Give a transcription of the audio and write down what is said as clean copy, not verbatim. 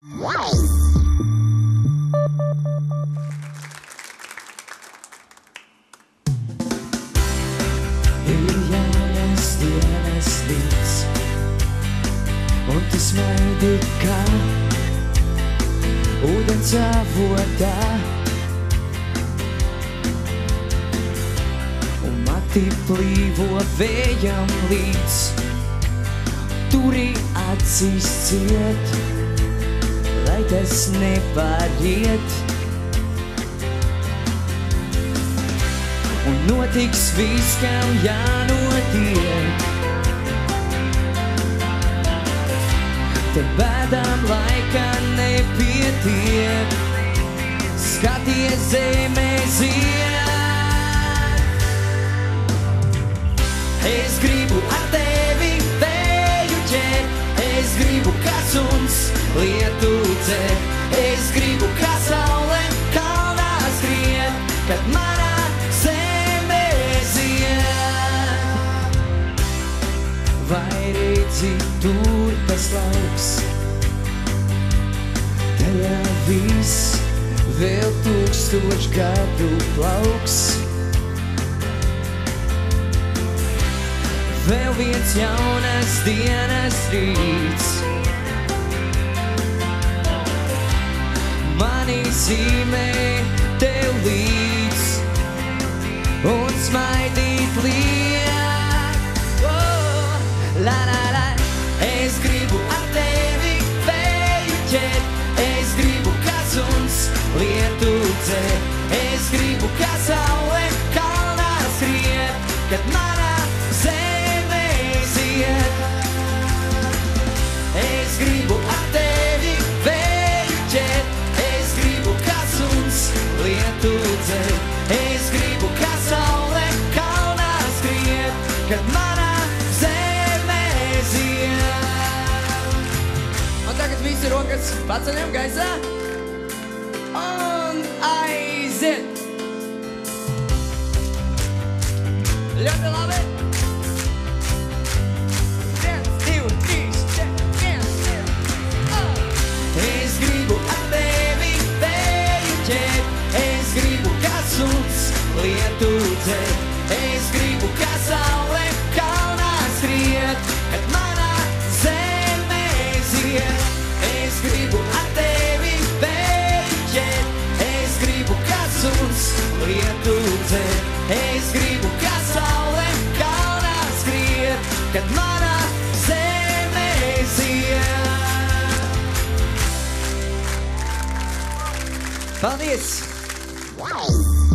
Ir jaunas dienas līdz, un tu smaidi kā ūdens avotā, un mati plīvo vējam līdz, turi acīs ciet, lai tas nepāriet. Un notiks viss, kam jānotiek. Te bēdām laika nepietiek. Skaties zemē ziet. Es gribu ar tevi vēju ķert. Es gribu kā suns lietu dzert. Es gribu kā saule kalnā skriet, kad manā vai redzi tur tas lauks, tajā viss vēl 1000 gadu plauks. Vēl viens jaunas dienas rīts, mani zīmē tev līdz, un smaidīt liek. La, la, la. Es gribu ar tevi vēju ķert. Es gribu kā suns lietu dzert. Es gribu kā saule kalnā skriet, kad manā zemē ziet. Es gribu ar tevi vēju ķert. Es gribu kā suns lietu dzert. Es gribu kā saule kalnā skriet, kad manā visi rokas paceļam gaisā un aiziet. Ļoti labi. 1, 2, 3, 4, 1, 2. Es gribu ar tevi vēju ķert. Es gribu kā suns lietu dzert. Es gribu kā saule kalnā skriet, kad manā zemē ziet. Es gribu ar tevi vēju ķert. Es gribu kā suns lietu dzert. Es gribu kā saule kalnā skriet, kad manā zemē ziet. Paldies! Wow!